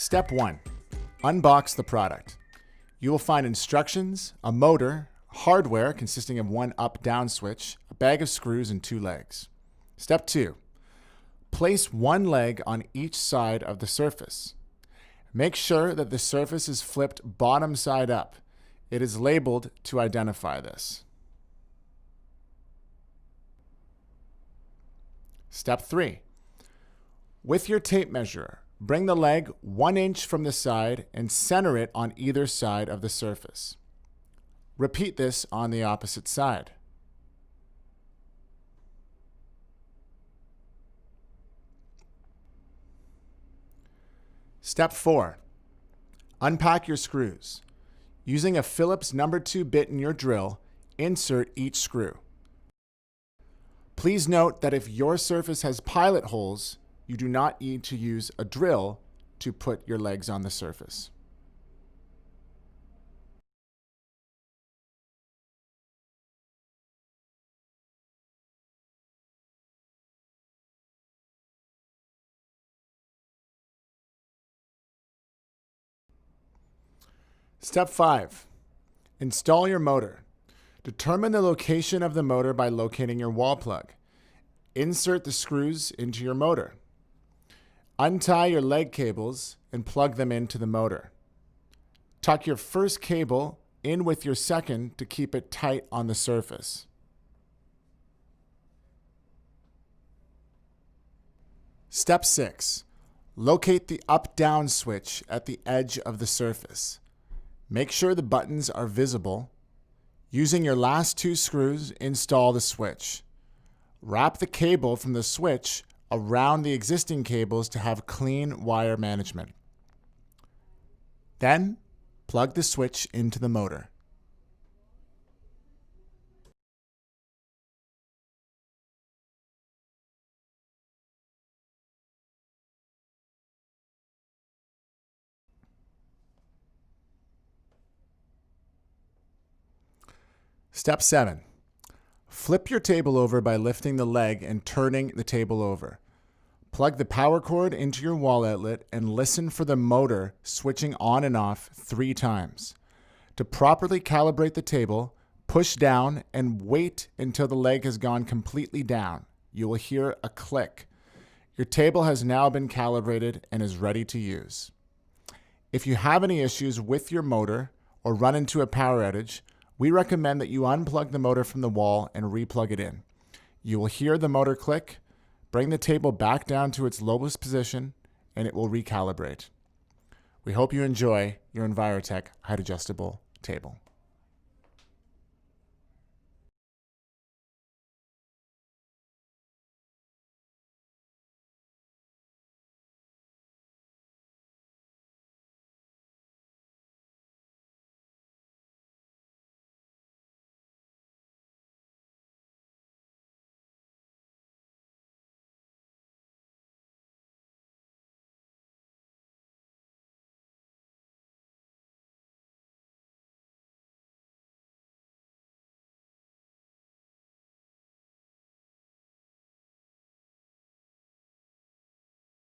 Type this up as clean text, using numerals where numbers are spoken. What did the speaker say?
Step 1. Unbox the product. You will find instructions, a motor, hardware consisting of one up-down switch, a bag of screws, and 2 legs. Step 2. Place one leg on each side of the surface. Make sure that the surface is flipped bottom side up. It is labeled to identify this. Step 3. With your tape measure, bring the leg 1 inch from the side and center it on either side of the surface. Repeat this on the opposite side. Step 4. Unpack your screws. Using a Phillips number 2 bit in your drill, insert each screw. Please note that if your surface has pilot holes, you do not need to use a drill to put your legs on the surface. Step 5. Install your motor. Determine the location of the motor by locating your wall plug. Insert the screws into your motor. Untie your leg cables and plug them into the motor. Tuck your first cable in with your second to keep it tight on the surface. Step 6. Locate the up-down switch at the edge of the surface. Make sure the buttons are visible. Using your last 2 screws, install the switch. Wrap the cable from the switch around the existing cables to have clean wire management. Then, plug the switch into the motor. Step 7. Flip your table over by lifting the leg and turning the table over. Plug the power cord into your wall outlet and listen for the motor switching on and off 3 times. To properly calibrate the table, push down and wait until the leg has gone completely down. You will hear a click. Your table has now been calibrated and is ready to use. If you have any issues with your motor or run into a power outage, we recommend that you unplug the motor from the wall and replug it in. You will hear the motor click, bring the table back down to its lowest position, and it will recalibrate. We hope you enjoy your Envirotech Height Adjustable table.